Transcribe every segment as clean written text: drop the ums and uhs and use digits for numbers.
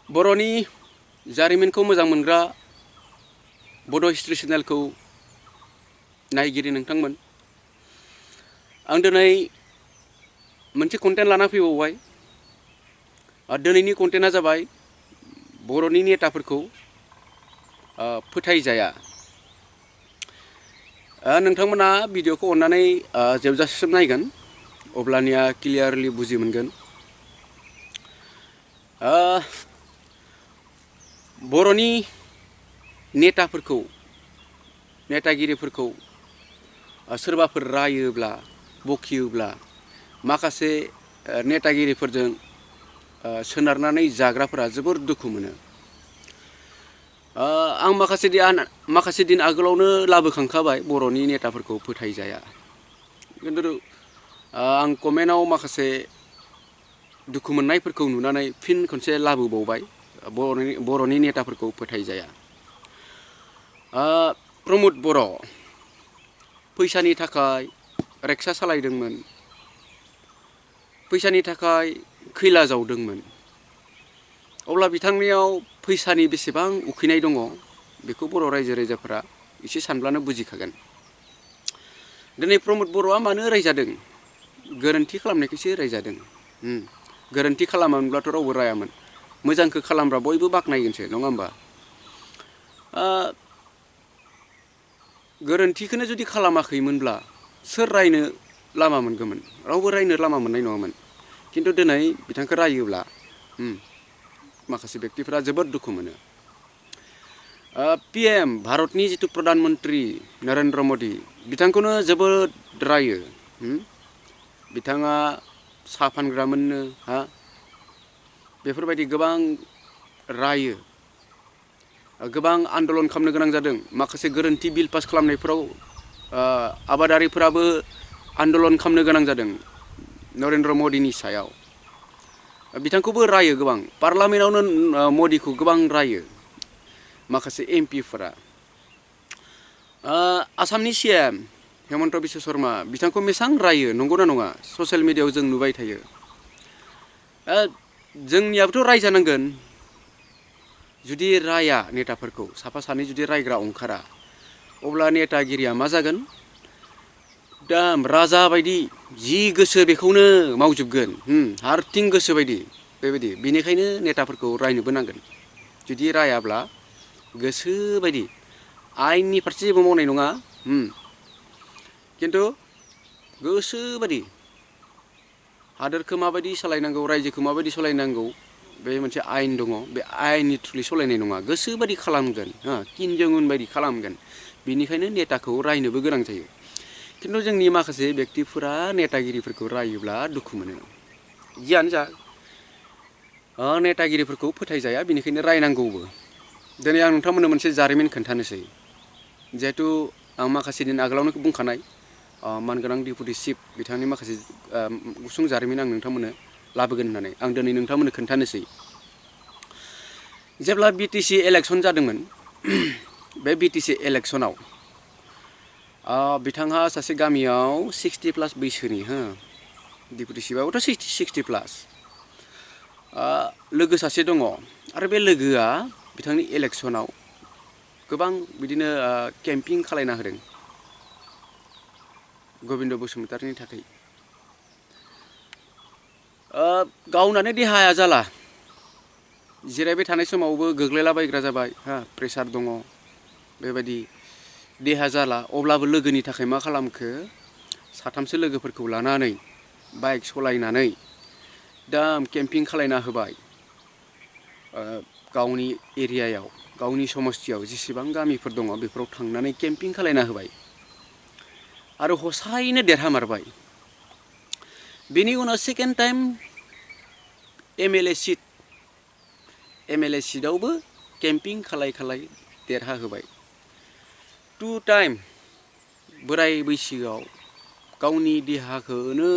बर'नि जारिमिनखौ मोजां मोनग्रा बड' हिस्ट्री चेनेलखौ नायगिरि नोंथांमोन, आं दिनै मोनसे कन्टेन्ट लाना फैबावबाय। दिनैनि कन्टेन्टआ जाबाय बर'नि नेताफोरखौ फोथायजाया। नोंथांमोना भिडिअखौ अननानै जोबजासिम नायगोन, अब्लानिया क्लियारलि बुजि मोनगोन। बर'नि नेताफोरखौ, नेतागिरिफोरखौ सोरबाफोर रायोब्ला, बखियोब्ला माखासे नेतागिरिफोरजों सोनारनानै जाग्राफोरा जोबोर दुखु मोनो। आं माखासे दिन आगोलावनो लाबोखांखाबाय बर'नि नेताफोरखौ फोथायजाया। खिन्थु आं कमेन्टआव माखासे दुखु मोननायफोरखौ नुनानै फिन खनसे लाबोबावबाय, बर'नि नेताफोरखौ फोथायजाया। प्रमद बर' फैसानि थाखाय रिक्सा सालायदोंमोन, फैसानि थाखाय खैला जावदोंमोन। अब्ला बिथांनियाव फैसानि बेसेबां उखैनाय दङ बेखौ बर' रायजो राजाफोरा एसे सानब्लानो बुजिखागोन। दिनै प्रमद बर'आ मानो रायजादों? गोरोन्थि खालामनायखौसो रायजादों। गोरोन्थि खालामामोनब्लाथ' रावबो रायामोन। मोजांखौ खालामब्ला बयबो बाख्नायगोनसो, नङा होमबा? गोरोन्थिखौनो जुदि खालामाखैमोनब्ला सोर रायनो लामा मोनगौमोन? रावबो रायनो लामा मोननाय नङामोन। खिन्थु दिनै बिथांखौ रायोब्ला माखासे बेक्तिफोरा जोबोद दुखु मोनो। PM भारतनि जिथु प्रधान मन्त्रि नरेन्द्र मदि, बिथांखौनो जोबोद रायो। बिथाङा साहा फानग्रामोननो, बेफोरबायदि गोबां रायो। गोबां आन्दलन खालामनो गोनां जादों। माखासे गोरोन्थि बिल पास खालामनायफोराव आबादारिफोराबो आन्दलन खालामनो गोनां जादों नरेन्द्र मदिनि सायाव। बिथांखौबो रायो गोबां। पार्लामेन्टआवनो मदिखौ गोबां रायो माखासे MPफोरा। आसामनि CM हेमन्त बिश्व शर्मा, बिथांखौ बेसेबां रायो, नंगौना नङा? ससियेल मिडियायाव जों नुबाय थायो। जोंनियाबोथ' रायजानांगोन। जुदि राया नेताफोरखौ, साफा सानै जुदि रायग्रा ओंखारा, अब्ला नेतागिरिया मा जागोन? दा राजा बायदि जि गोसो बेखौनो मावजोबगोन, हारसिं गोसो बायदि, बेबायदि। बेनिखायनो नेताफोरखौ रायनोबो नांगोन। जुदि रायाब्ला गोसो बायदि आयेननि फारसे जेबो मावनाय नङा, खिन्थु गोसो बायदि हादोरखौ माबायदि सालायनांगौ, रायजोखौ माबायदि सालायनांगौ, बे मोनसे आयेन दङ। बे आयेननि थ्रुयै सालायनाय नङा, गोसो बायदि खालामगोन, किम जं उन बायदि खालामगोन। बेनिखायनो नेताखौ रायनोबो गोनां जायो। खिन्थु जोंनि माखासे बेक्तिफोरा नेतागिरिफोरखौ रायोब्ला दुखु मोनो। जियानो जा, नेतागिरिफोरखौ फोथायजाया, बेनिखायनो रायनांगौबो। दिनै आं नोंथांमोननो मोनसे जारिमिन खोन्थानोसै। जिहेथु आं माखासे दिन आगोलावनो बुंखानाय, मानगोनां डिपुटि चिफ बिथांनि माखासे गुसुं जारिमिन आं नोंथांमोननो लाबोगोन होननानै आं दिनै नोंथांमोननो खोन्थानोसै। जेब्ला BTC इलेक्सन जादोंमोन, बे BTC इलेक्सनाव बिथांहा सासे गामियाव 60+ बैसोनि, डिपुटि चिफआबोथ' 60+। लोगो सासे दङ, आरो बे लोगोआ बिथांनि इलेक्सनाव गोबां बिदिनो केम्पिं खालायना होदों गबिन्द बसुमतारिनि थाखाय। गावनानो देहाया जाला, जिरायबाय थानाय समावबो गोग्लैलाबायग्रा जाबाय, प्रेसार दङ, बेबायदि देहा जाला। अब्लाबो लोगोनि थाखाय मा खालामखो? साथामसो लोगोफोरखौ लानानै बाइक सालायनानै केम्पिं खालायना होबाय। गावनि एरियायाव, गावनि समस्थियाव जेसेबां गामिफोर दङ बेफोराव थांनानै केम्पिं खालायना होबाय, आरो हसायैनो देरहामारबाय। बेनि उनाव सेकेन्ड टाइम MLA सिटआवबो केम्पिं खालाय देरहाहोबाय। 2 टाइम बोराय बैसोआव गावनि देहाखौनो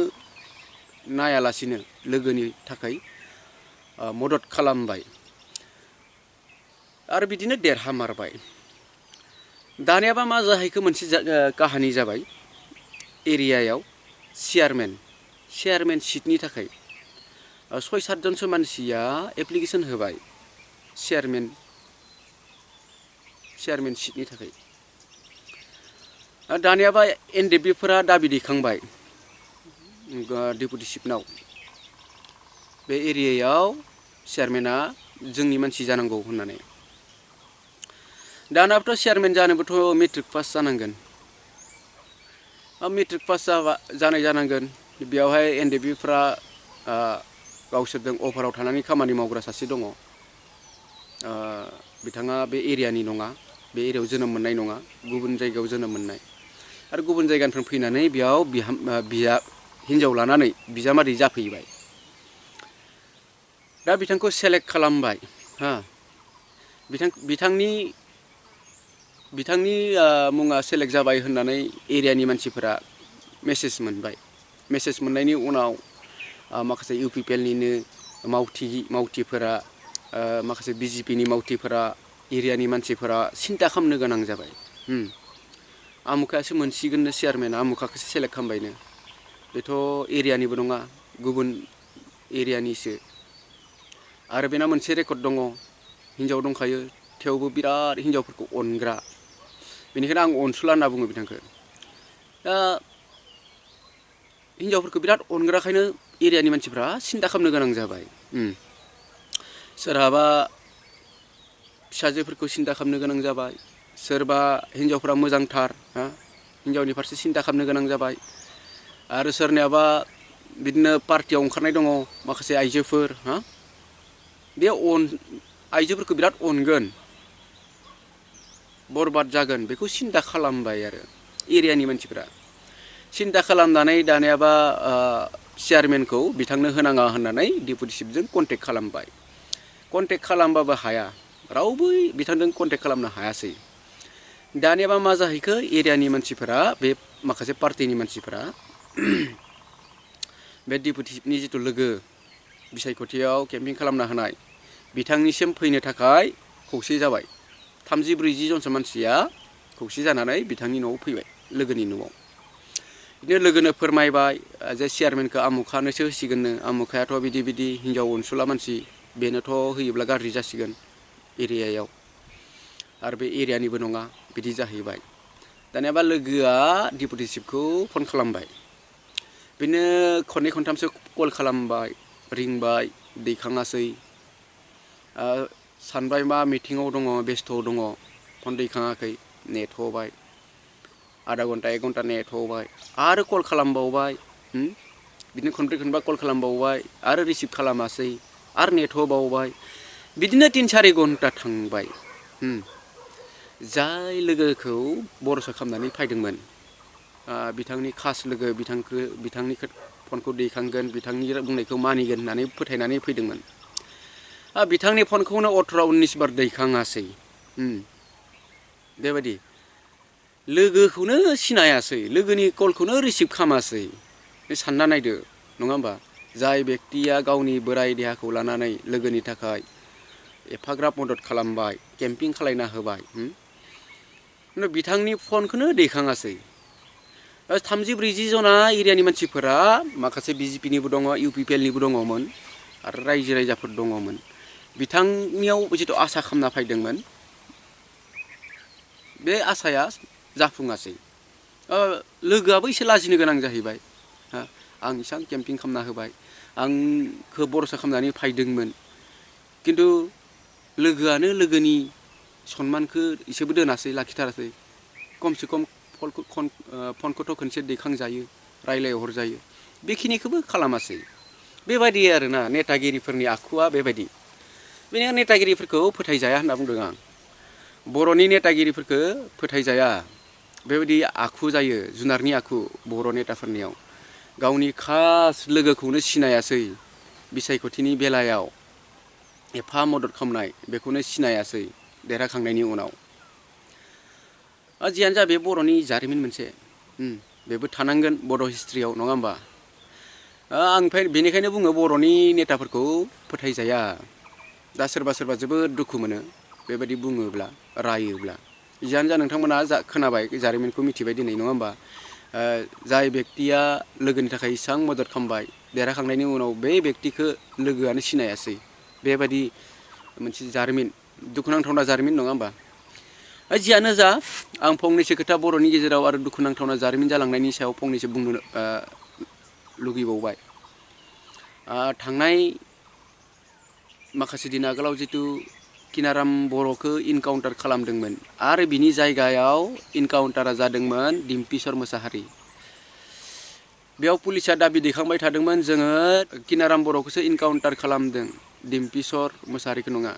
नायालासिनो लोगोनि थाखाय मदद खालामबाय, आरो बिदिनो देरहामारबाय। दानियाबा मा जाहैखो? मोनसे काहानि जाबाय। एरियायाव चेयारमेन सिटनि थाखाय 6-7 जनसो मानसिया एप्लिकेसन होबाय। चेयारमेन सिटनि थाखाय दानियाबा एनडिएफबिफोरा दाबि दैखांबाय डेपुटि चिफनाव बे एरियायाव चेयारमेना जोंनि मानसि जानांगौ होननानै दानाबोथ' चेयारमेन जानोबोथ' मेट्रिक पास जानांगोन मेट्रिक पास जानाय जानांगोन बेयावहाय एनडिएफबिफ्रा गावसोरजों अफाराव थानानै खामानि मावग्रा सासे दङ बिथाङा बे एरियानि नङा बे एरियायाव जोनोम मोननाय नङा गुबुन जायगायाव जोनोम मोननाय आरो गुबुन जायगानिफ्राय फैनानै बेयाव हिन्जाव लानानै बिजामादै जाफैबाय दा बिथांखौ सेलेक्ट खालामबाय बिथांनि मुङा सेलेक्ट जाबाय होननानै एरियानि मानसिफोरा मेसेज मोनबाय मेसेज मोननायनि उनाव माखासे इउपिपिएलनिनो मावथिफोरा माखासे बिजेपिनि मावथिफोरा एरियानि मानसिफोरा सिन्था खालामनो गोनां जाबाय आमुखायासो मोनसिगोननो चेयारमेन आमुखाखौसो सेलेक्ट खालामबायनो बेथ' एरियानिबो नङा गुबुन एरियानिसो आरो बेना मोनसे रेकर्ड दङ हिन्जाव दंखायो थेवबो बिराद हिन्जावफोरखौ अनग्रा बेनिखायनो आं अनसुला होनना बुङो बिथांखौ दा हिन्जावफोरखौ बिराद अनग्राखायनो एरियानि मानसिफ्रा सिन्था खालामनो गोनां जाबाय सोरहाबा फिसाजोफोरखौ सिन्था खालामनो गोनां जाबाय सोरबा हिन्जावफ्रा मोजांथार हिन्जावनि फारसे सिन्था खालामनो गोनां जाबाय आरो सोरनियाबा बिदिनो पार्टियाव ओंखारनाय दङ माखासे आइजोफोर बे आइजोफोरखौ बिराद अनगोन बरबाद जागोन बेखौ सिन्था खालामबाय आरो एरियानि मानसिफ्रा सिन्था खालामनानै दानियाबा चेयारमेनखौ बिथांनो होनाङा होननानै डेपुटि चिफजों कन्टेक्ट खालामबाय कन्टेक्ट खालामबाबो हाया रावबो बिथांजों कन्टेक्ट खालामनो हायासै दानियाबा मा जाहैखो एरियानि मानसिफोरा बे माखासे पार्टिनि मानसिफोरा बे डेपुटि चिफनि जिथु लोगो बिसायख'थियाव केम्पिं खालामना होनाय बिथांनिसिम फैनो थाखाय खौसे जाबाय 30-40 जनसो मानसिया खौसे जानानै बिथांनि न'आव फैबाय लोगोनि न'आव बिदिनो लोगोनो फोरमायबाय जे चेयारमेनखौ आमुखानोसो होसिगोननो आमुखायाथ' बिदि हिन्जाव अनसुला मानसि बेनोथ' होयोब्ला गाज्रि जासिगोन एरियायाव आरो बे एरियानिबो नङा बिदि जाहैबाय दानियाबा लोगोआ डेपुटि चिफखौ फन खालामबाय बिदिनो खननै खनथामसो कल खालामबाय रिंबाय दैखाङासै सानबाय मा मिटिङाव दङ बेस्थ' दङ फन दैखाङाखै नेथ'बाय आधा घन्टा 1 घन्टा नेथ'बाय आरो कल खालामबावबाय बिदिनो खनब्रै खनबा कल खालामबावबाय आरो रिसिभ खालामासै आरो नेथ'बावबाय बिदिनो 3-4 घन्टा थांबाय जाय लोगोखौ बर'सा खालामनानै फैदोंमोन बिथांनि खास लोगो बिथांनि फनखौ दैखांगोन बिथांनि बुंनायखौ मानिगोन होननानै फोथायनानै फैदोंमोन बिथांनि फनखौनो 18-19 बार दैखाङासै बेबायदि लोगोखौनो सिनायासै लोगोनि कलखौनो रिसिभ खालामासै सानना नायदो नङा होमबा जाय बेक्तिया गावनि बोराय देहाखौ लानानै लोगोनि थाखाय एफाग्राब मदद खालामबाय केम्पिं खालायना होबाय बिथांनि फनखौनो दैखाङासै 30-40 जना एरियानि मानसिफोरा माखासे बिजेपिनिबो दङ इउपिपिएलनिबो दङमोन आरो रायजो राजाफोर दङमोन बिथांनियाव जिथु आसा खालामना फैदोंमोन बे आसाया जाफुङासै लोगोआबो एसे लाजिनो गोनां जाहैबाय आं इसां केम्पिं खालामना होबाय आंखौ बर'सा खालामनानै फैदोंमोन खिन्थु लोगोआनो लोगोनि सनमानखौ एसेबो दोनासै लाखिथारासै खमसे खम फनखौथ' खनसे दैखांजायो रायलायहरजायो बेखिनिखौबो खालामासै बेबायदि आरोना नेतागिरिफोरनि आखुआ बेबायदि बेनिखायनो नेतागिरिफोरखौ फोथायजाया होनना बुंदों आं बर'नि नेतागिरिफोरखौ फोथायजाया बेबायदि आखु जायो जुनारनि आखु बर' नेताफोरनियाव गावनि खास लोगोखौनो सिनायासै बिसायख'थिनि बेलायाव एफा मदद खालामनाय बेखौनो सिनायासै देरहाखांनायनि उनाव जियानो जा बे बर'नि जारिमिन मोनसे बेबो थानांगोन बड' हिस्ट्रियाव नङा होमबा आं बेनिखायनो बुङो बर'नि नेताफोरखौ फोथायजाया दा सोरबा जोबोद दुखु मोनो बेबायदि बुङोब्ला रायोब्ला जियानो जा नोंथांमोना खोनाबाय जारिमिनखौ मिथिबाय दिनै नङा होमबा जाय बेक्तिया लोगोनि थाखाय इसां मदद खालामबाय देरहाखांनायनि उनाव बे बेक्तिखौ लोगोआनो सिनायासै बेबायदि मोनसे जारिमिन दुखुनांथावना जारिमिन नङा होमबा जियानो जा आं फंनैसो खोथा बर'नि गेजेराव आरो दुखुनांथावना जारिमिन जालांनायनि सायाव फंनैसो बुंनो लुगैबावबाय थांनाय माखासे दिन आगोलाव जितु किनाराम बर'खौ इनकाउन्टार खालामदोंमोन आरो बिनि जायगायाव इनकाउन्टारा जादोंमोन डिम्पिसर मोसाहारि बेयाव पुलिसा दाबि दैखांबाय थादोंमोन जोङो किनाराम बर'खौसो इनकाउन्टार खालामदों डिम्पिसर मोसाहारिखौ नङा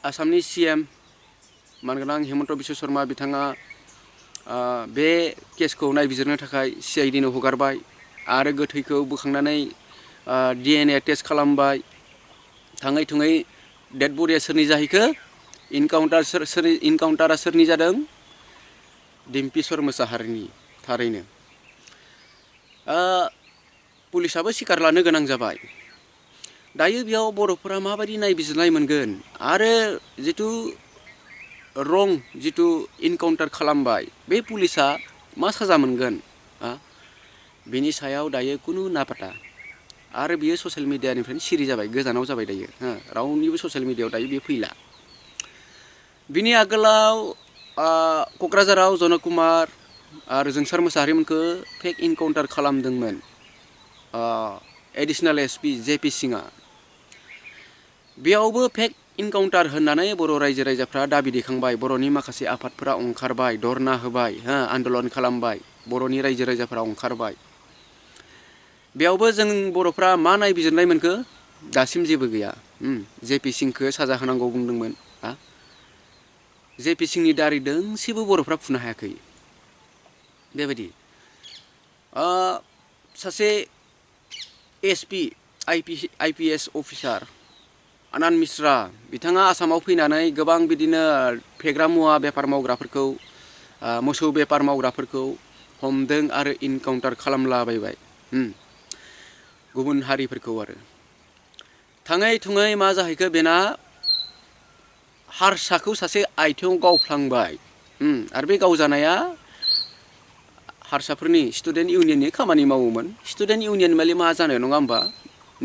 आसामनि CM मानगोनां हिमन्त बिश्व शर्मा बिथाङा बे केसखौ नायबिजिरनो थाखाय CID नो हगारबाय आरो गोथैखौ बोखांनानै DNA टेस्ट खालामबाय थाङै थुङै डेड बडिया सोरनि जाहैखो इनकाउन्टारा सोरनि जादों डिम्पिसर मोसाहारिनि थारैनो पुलिसाबो सिखार लानो गोनां जाबाय दायो बेयाव बर'फोरा माबायदि नायबिजिरनाय मोनगोन आरो जितु इनकाउन्टार खालामबाय बे पुलिसा मा साजा मोनगोन बेनि सायाव दायो कुनु नापाता आरो बियो ससियेल मिडियानिफ्रायनो सिरि जाबाय गोजानाव जाबाय दायो रावनिबो ससियेल मिडियायाव दायो बियो फैला बिनि आगोलाव क'क्राझाराव जनक कुमार आरो जोंसार मोसाहारिमोनखौ फेक इनकाउन्टार खालामदोंमोन एडिशनेल SP JP सिंआ बेयावबो फेक इनकाउन्टार होननानै बर' रायजो राजाफ्रा दाबि दैखांबाय बर'नि माखासे आफादफोरा ओंखारबाय धरना होबाय आन्दलन खालामबाय बर'नि रायजो राजाफ्रा ओंखारबाय बेयावबो जों बर'फ्रा मा नायबिजिरनाय मोनखो दासिम जेबो गैया JP सिंखौ साजा होनांगौ बुंदोंमोन JP सिंनि दारि दोंसेबो बर'फ्रा फुनो हायाखै बेबायदि सासे SP IPS अफिसार आनन्द मिश्रा बिथाङा आसामाव फैनानै गोबां बिदिनो फेग्रा मुवा बेफार मावग्राफोरखौ मोसौ बेफार मावग्राफोरखौ हमदों आरो इनकाउन्टार खालामलाबायबाय गुबुन हारिफोरखौ आरो थाङै थुङै मा जाहैखो बेना हारसाखौ सासे आथिङाव गावफ्लांबाय आरो बे गावजानाया हारसाफोरनि स्टुडेन्ट इउनियननि खामानि मावोमोन स्टुडेन्ट इउनियन माने मा जानो नङा होमबा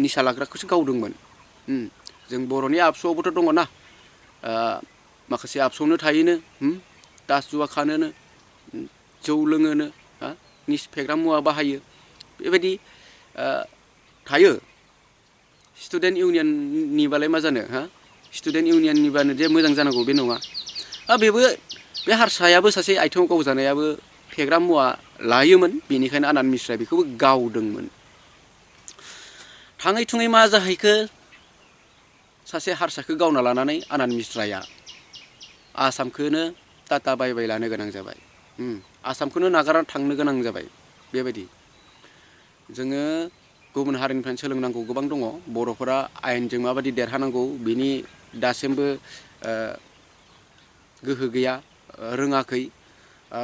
निसा लाग्राखौसो गावदोंमोन जों बर'नि आबसुआवबोथ' दङ ना माखासे आबसुआवनो थायोनो दास जुवा खानोनो जौ लोङोनो फेग्रा मुवा बाहायो बेबायदि थायो स्टुडेन्ट इउनियननिबालाय मा जानो स्टुडेन्ट इउनियननिबानो जे मोजां जानांगौ बे नङा बेबो बे हारसायाबो सासे आथिङाव गावजानायाबो फेग्रा मुवा लायोमोन बेनिखायनो आनन्द मिश्रा बेखौबो गावदोंमोन थाङै थुङै मा जाहैखो सासे हारसाखौ गावना लानानै आनन्द मिश्राया आसामखौनो टाटा बाय बाय लानो गोनां जाबाय आसामखौनो नागारना थांनो गोनां जाबाय बेबायदि जोङो गुबुन हारिनिफ्रायनो सोलोंनांगौ गोबां दङ बर'फोरा आयेनजों माबायदि देरहानांगौ बिनि दासिमबो गोहो गैया रोङाखै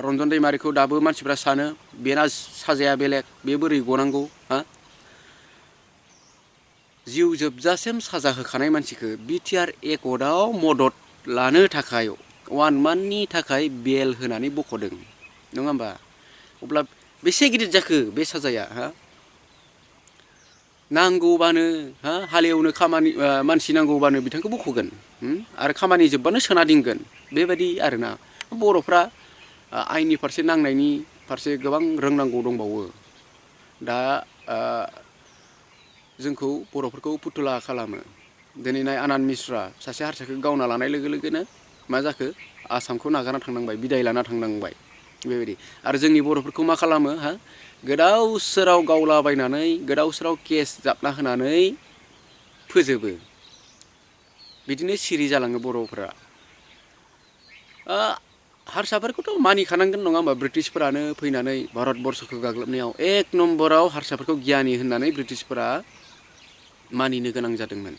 रन्जन दाइमारिखौ दाबो मानसिफ्रा सानो बेना साजाया बेलेग बे बोरै गनांगौ जिउ जोबजासिम साजा होखानाय मानसिखौ BTR एकर्डआव मदद लानो थाखाय 1 मान्थनि थाखाय बेल होनानै बख'दों नङा होमबा अब्ला बेसे गिदिर जाखो बे साजाया नांगौबानो हालेवनो खामानि मानसि नांगौबानो बिथांखौ बख'गोन आरो खामानि जोबबानो सोना दिंगोन बेबायदि आरोना बर'फ्रा आयेननि फारसे नांनायनि फारसे गोबां रोंनांगौ दंबावो दा जोंखौ बर'फोरखौ फुथुला खालामो दिनै नाय आनन्द मिश्रा सासे हारसाखौ गावना लानाय लोगो लोगोनो मा जाखो आसामखौ नागारना थांनांबाय बिदाय लाना थांनांबाय बेबायदि आरो जोंनि बर'फोरखौ मा खालामो गोदाव सोराव गावलाबायनानै गोदाव सोराव केस जाबना होनानै फोजोबो बिदिनो सिरि जालाङो बर'फोरा हारसाफोरखौथ' मानिखानांगोन नङा होमबा ब्रिटिशफोरानो फैनानै भारतबर्षखौ गाग्लोबनायाव 1 नम्बराव हारसाफोरखौ गियानि होननानै ब्रिटिशफोरा मानिनो गोनां जादोंमोन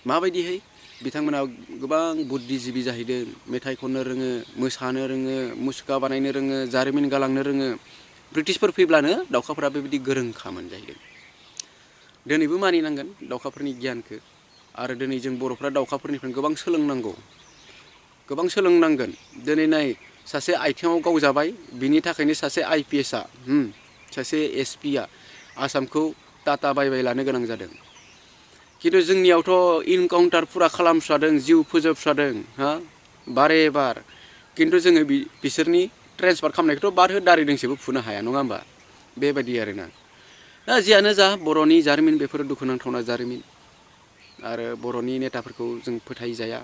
माबायदिहै बिथांमोना गोबां बुद्धिजिबि जाहैदों मेथाइ खननो रोङो मोसानो रोङो मुसुखा बानायनो रोङो जारिमिन गालांनो रोङो ब्रिटिशफोर फैब्लानो दावखाफोरा बेबायदि गोरोंखामोन जाहैदों दिनैबो मानिनांगोन दावखाफोरनि गियानखौ आरो दिनै जों बर'फ्रा दावखाफोरनिफ्राय गोबां सोलोंनांगोन दिनै नाय सासे आथिङाव गावजाबाय बिनि थाखायनो सासे IPSआ सासे SPआ आसामखौ टाटा बाय बाय लानो गोनां जादों खिन्थु जोंनियावथ' इनकाउन्टार फुरा खालामस्रादों जिउ फोजोबस्रादों हा बारे बार खिन्थु जोङो बिसोरनि ट्रेन्सफार खालामनायखौथ' बाद दारिदोंसेबो फुनो हाया नङा होमबा बेबायदि आरोना दा जियानो जा बर'नि जारिमिन बेफोर दुखुनांथावना जारिमिन आरो बर'नि नेताफोरखौ जों फोथायजाया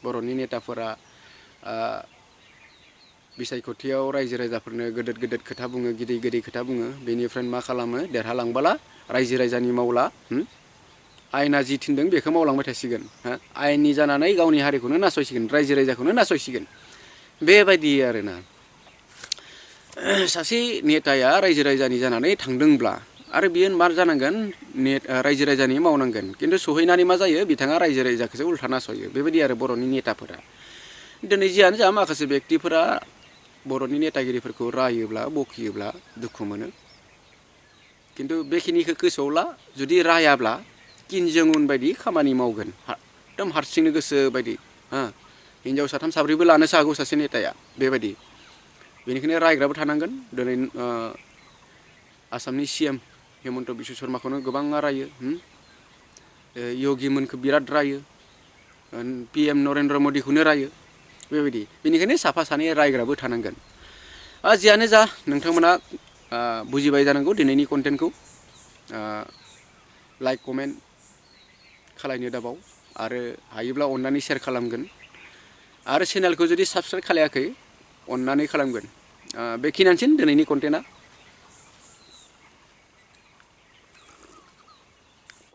बर'नि नेताफोरा बिसायख'थियाव रायजो राजाफोरनो गोदोद गोदोद खोथा बुङो गिदै गिदै खोथा बुङो बेनिफ्राय मा खालामो देरहालांबोला रायजो राजानि मावला आयेना जि थिनदों बेखौ मावलांबाय थासिगोन आयेननि जानानै गावनि हारिखौनो नासयसिगोन रायजो राजाखौनो नासयसिगोन बेबायदि आरोना सासे नेताया रायजो राजानि जानानै थांदोंब्ला आरो बियो मा जानांगोन रायजो राजानि मावनांगोन खिन्थु सहैनानै मा जायो बिथाङा रायजो राजाखौसो उल्था नासयो बेबायदि आरो बर'नि नेताफोरा दिनै जियानो जा माखासे बेक्तिफोरा बर'नि नेतागिरिफोरखौ रायोब्ला बखियोब्ला दुखु मोनो खिन्थु बेखिनिखौ गोसोआव ला जुदि रायाब्ला किम जं उन बायदि खामानि मावगोन एकदम हारसिंनो गोसो बायदि हिनजाव साथाम साब्रैबो लानोसो हागौ सासे नेताया बेबायदि बेनिखायनो रायग्राबो थानांगोन दिनै आसामनि CM हेमन्त बिश्व शर्माखौनो गोबाङा रायो योगिमोनखौ बिराद रायो PM नरेन्द्र मदिखौनो रायो बेबायदि बेनिखायनो साफा सानै रायग्राबो थानांगोन जियानो जा नोंथांमोना बुजिबाय जानांगौ दिनैनि कन्टेन्टखौ लाइक कमेन्ट खालायनो दाबाव आरो हायोब्ला अननानै शेयार खालामगोन आरो चेनेलखौ जुदि साबस्क्राइब खालायाखै अननानै खालामगोन बेखिनियानोसै दिनैनि कन्टेन्टआ